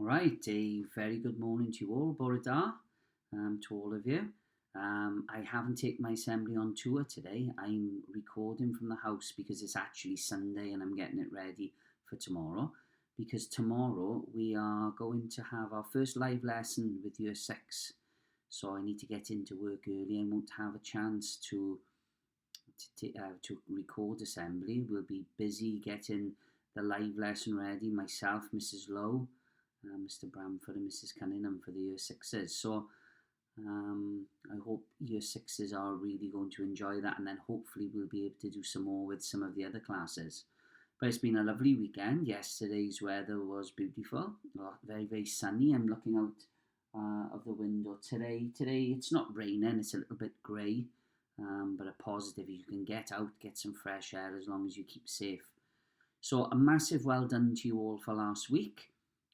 Right, a very good morning to you all, Bore da, to all of you. I haven't taken my assembly on tour today. I'm recording from the house because it's actually Sunday and I'm getting it ready for tomorrow. Because tomorrow we are going to have our first live lesson with Year 6. So I need to get into work early. I won't have a chance to record assembly. We'll be busy getting the live lesson ready. Myself, Mrs. Lowe, Mr. Bramford and Mrs. Cunningham for the Year 6s. So I hope Year 6s are really going to enjoy that, and then hopefully we'll be able to do some more with some of the other classes. But it's been a lovely weekend. Yesterday's weather was beautiful, very, very sunny. I'm looking out of the window today. Today it's not raining, it's a little bit grey, but a positive. You can get out, get some fresh air as long as you keep safe. So a massive well done to you all for last week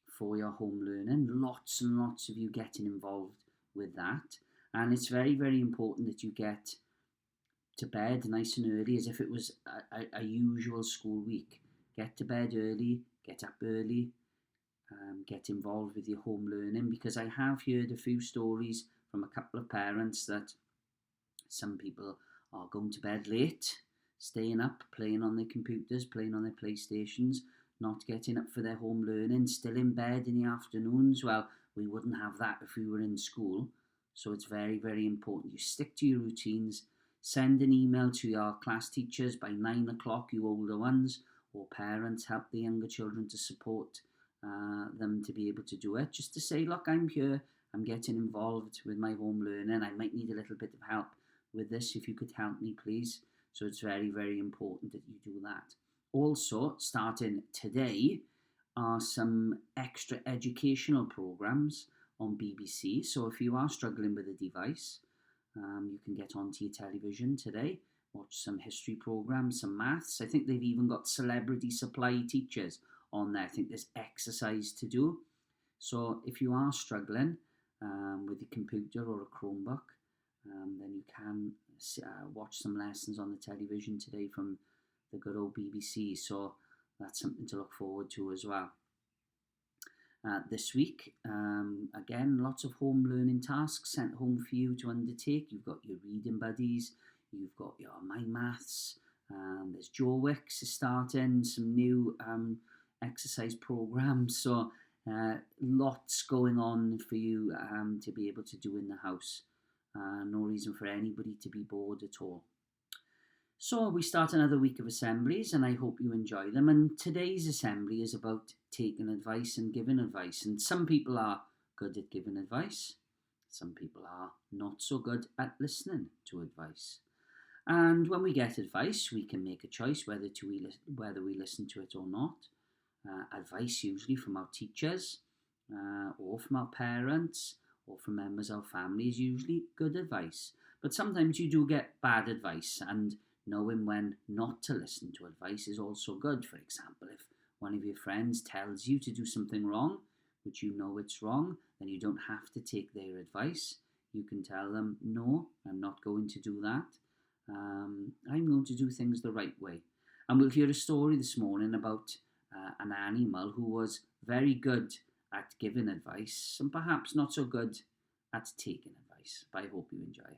for your home learning. Lots and lots of you getting involved with that. And it's very, very important that you get to bed nice and early as if it was a usual school week. Get to bed early, get up early, get involved with your home learning, because I have heard a few stories from a couple of parents that some people are going to bed late, staying up, playing on their computers, playing on their PlayStations, not getting up for their home learning, still in bed in the afternoons. Well, we wouldn't have that if we were in school. So it's very, very important you stick to your routines. Send an email to your class teachers by 9 o'clock, you older ones, or parents. Help the younger children to support them to be able to do it. Just to say, look, I'm here, I'm getting involved with my home learning. I might need a little bit of help with this. If you could help me, please. So it's very, very important that you do that. Also, starting today are some extra educational programs on BBC. So if you are struggling with a device, you can get onto your television today, watch some history programs, some maths. I think they've even got celebrity supply teachers on there. I think there's exercise to do. So if you are struggling with a computer or a Chromebook, then you can watch some lessons on the television today from the good old BBC. So that's something to look forward to as well. This week, again, lots of home learning tasks sent home for you to undertake. You've got your reading buddies, you've got your My Maths, there's Joe Wicks is starting some new exercise programs. So lots going on for you to be able to do in the house. No reason for anybody to be bored at all. So we start another week of assemblies, and I hope you enjoy them. And today's assembly is about taking advice and giving advice. And some people are good at giving advice. Some people are not so good at listening to advice. And when we get advice, we can make a choice whether we listen to it or not. Advice usually from our teachers or from our parents or from members of our family is usually good advice. But sometimes you do get bad advice, and knowing when not to listen to advice is also good. For example, if one of your friends tells you to do something wrong, which you know it's wrong, then you don't have to take their advice. You can tell them, no, I'm not going to do that. I'm going to do things the right way. And we'll hear a story this morning about an animal who was very good at giving advice and perhaps not so good at taking advice. But I hope you enjoy it.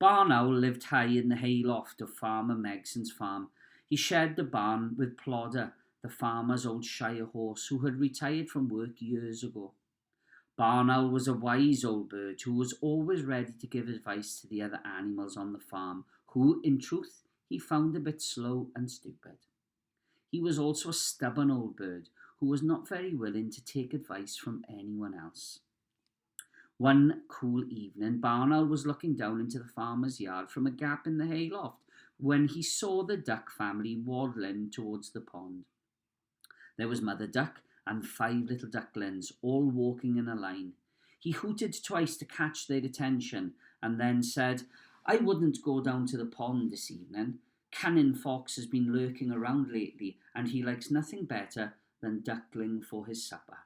Barn Owl lived high in the hayloft of Farmer Megson's farm. He shared the barn with Plodder, the farmer's old Shire horse, who had retired from work years ago. Barn Owl was a wise old bird who was always ready to give advice to the other animals on the farm, who, in truth, he found a bit slow and stupid. He was also a stubborn old bird who was not very willing to take advice from anyone else. One cool evening, Barn Owl was looking down into the farmer's yard from a gap in the hayloft when he saw the duck family waddling towards the pond. There was Mother Duck and 5 little ducklings, all walking in a line. He hooted twice to catch their attention and then said, I wouldn't go down to the pond this evening. Cunning Fox has been lurking around lately, and he likes nothing better than duckling for his supper.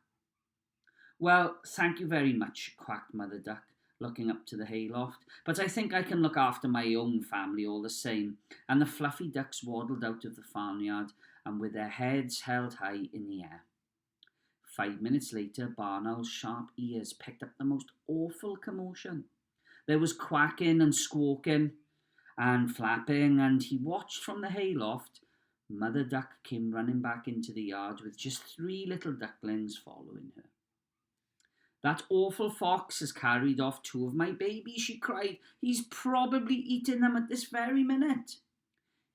Well, thank you very much, quacked Mother Duck, looking up to the hayloft, but I think I can look after my own family all the same. And the fluffy ducks waddled out of the farmyard, and with their heads held high in the air. 5 minutes later, Barn Owl's sharp ears picked up the most awful commotion. There was quacking and squawking and flapping, and he watched from the hayloft. Mother Duck came running back into the yard with just 3 little ducklings following her. "That awful fox has carried off 2 of my babies," she cried. "He's probably eating them at this very minute."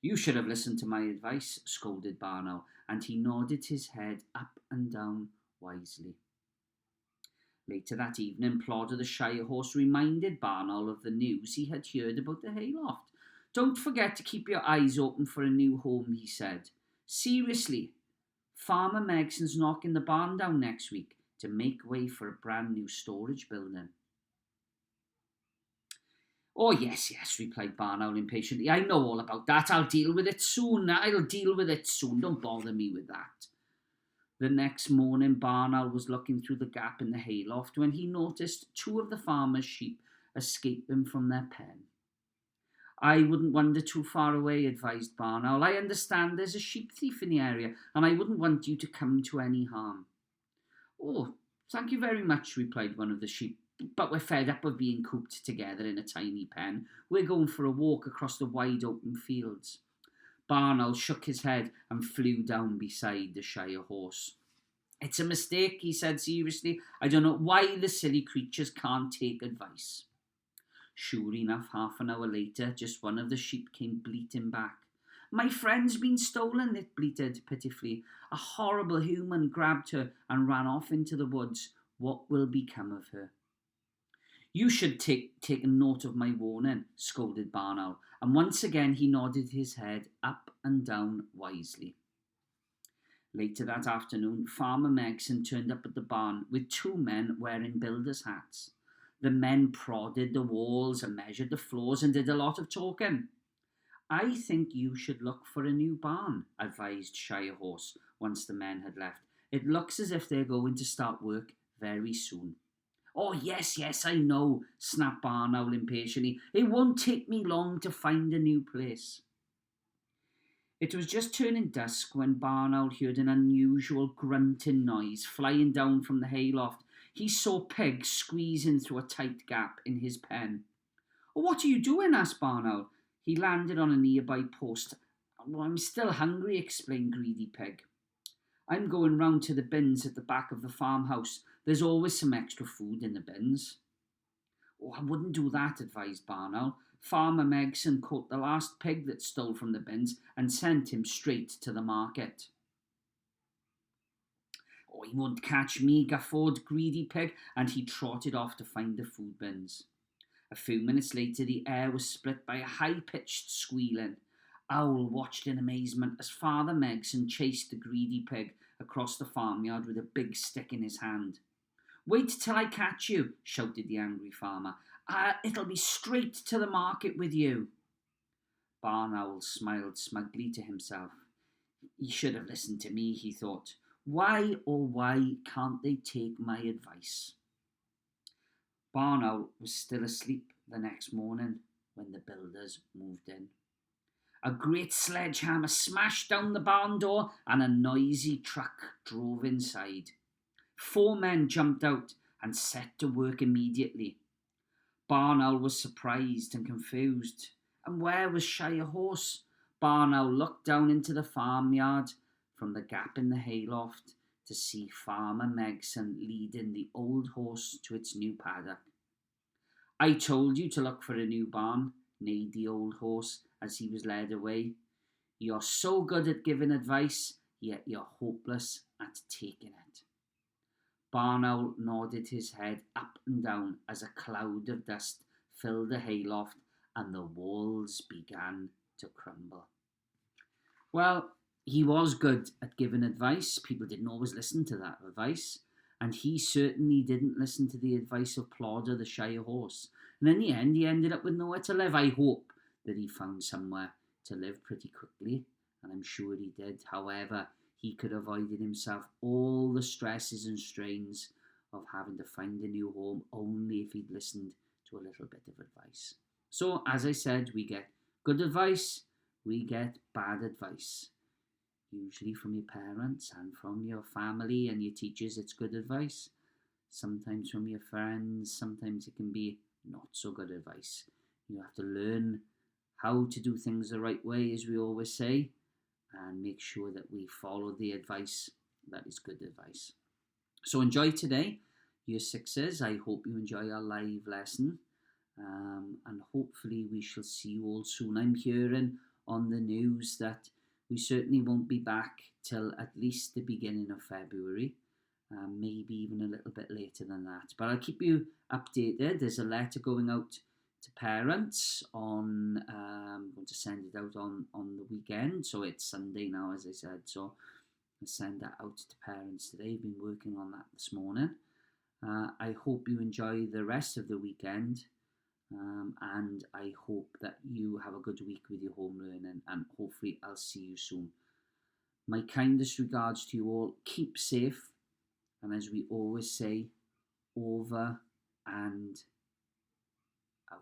"You should have listened to my advice," scolded Barn Owl, and he nodded his head up and down wisely. Later that evening, Plodder the Shire Horse reminded Barn Owl of the news he had heard about the hayloft. "Don't forget to keep your eyes open for a new home," he said. "Seriously, Farmer Megson's knocking the barn down next week to make way for a brand new storage building." "Oh, yes, yes," replied Barn Owl impatiently. "I know all about that. I'll deal with it soon. Don't bother me with that." The next morning, Barn Owl was looking through the gap in the hayloft when he noticed 2 of the farmer's sheep escaping from their pen. "I wouldn't wander too far away," advised Barn Owl. "I understand there's a sheep thief in the area, and I wouldn't want you to come to any harm." "Oh, thank you very much," replied one of the sheep, "but we're fed up of being cooped together in a tiny pen. We're going for a walk across the wide open fields." Barn Owl shook his head and flew down beside the Shire Horse. "It's a mistake," he said seriously. "I don't know why the silly creatures can't take advice." Sure enough, half an hour later, just one of the sheep came bleating back. "My friend's been stolen," it bleated pitifully. "A horrible human grabbed her and ran off into the woods. What will become of her?" "You should take note of my warning," scolded Barn Owl, and once again he nodded his head up and down wisely. Later that afternoon, Farmer Megson turned up at the barn with 2 men wearing builders' hats. The men prodded the walls and measured the floors and did a lot of talking. "I think you should look for a new barn," advised Shire Horse once the men had left. "It looks as if they're going to start work very soon." "Oh, yes, yes, I know," snapped Barn Owl impatiently. "It won't take me long to find a new place." It was just turning dusk when Barn Owl heard an unusual grunting noise flying down from the hayloft. He saw Pig squeezing through a tight gap in his pen. "Oh, what are you doing?" asked Barn Owl. He landed on a nearby post. "Well, I'm still hungry," explained Greedy Pig. "I'm going round to the bins at the back of the farmhouse. There's always some extra food in the bins." "Oh, I wouldn't do that," advised Barn Owl. "Farmer Megson caught the last pig that stole from the bins and sent him straight to the market." "Oh, he won't catch me," guffawed Greedy Pig, and he trotted off to find the food bins. A few minutes later, the air was split by a high-pitched squealing. Owl watched in amazement as Father Megson chased the Greedy Pig across the farmyard with a big stick in his hand. "Wait till I catch you," shouted the angry farmer. It'll be straight to the market with you." Barn Owl smiled smugly to himself. He should have listened to me, he thought. Why, oh why, can't they take my advice? Barn Owl was still asleep the next morning when the builders moved in. A great sledgehammer smashed down the barn door and a noisy truck drove inside. 4 men jumped out and set to work immediately. Barn Owl was surprised and confused. And where was Shire Horse? Barn Owl looked down into the farmyard from the gap in the hayloft to see Farmer Megson leading the old horse to its new paddock. "I told you to look for a new barn," neighed the old horse as he was led away. "You're so good at giving advice, yet you're hopeless at taking it." Barn Owl nodded his head up and down as a cloud of dust filled the hayloft and the walls began to crumble. Well, he was good at giving advice. People didn't always listen to that advice, and he certainly didn't listen to the advice of Plodder the Shire Horse. And in the end, he ended up with nowhere to live. I hope that he found somewhere to live pretty quickly, and I'm sure he did. However, he could have avoided himself all the stresses and strains of having to find a new home only if he'd listened to a little bit of advice. So, as I said, we get good advice, we get bad advice. usually from your parents and from your family and your teachers, it's good advice. Sometimes from your friends, sometimes it can be not so good advice. You have to learn how to do things the right way, as we always say, and make sure that we follow the advice that is good advice. So enjoy today, year sixes. I hope you enjoy our live lesson, and hopefully we shall see you all soon. I'm hearing on the news that we certainly won't be back till at least the beginning of February, maybe even a little bit later than that. But I'll keep you updated. There's a letter going out to parents on, I'm going to send it out on the weekend. So it's Sunday now, as I said. So I'll send that out to parents today. I've been working on that this morning. I hope you enjoy the rest of the weekend. And I hope that you have a good week with your home learning, and hopefully I'll see you soon. My kindest regards to you all. Keep safe, and as we always say, over and out.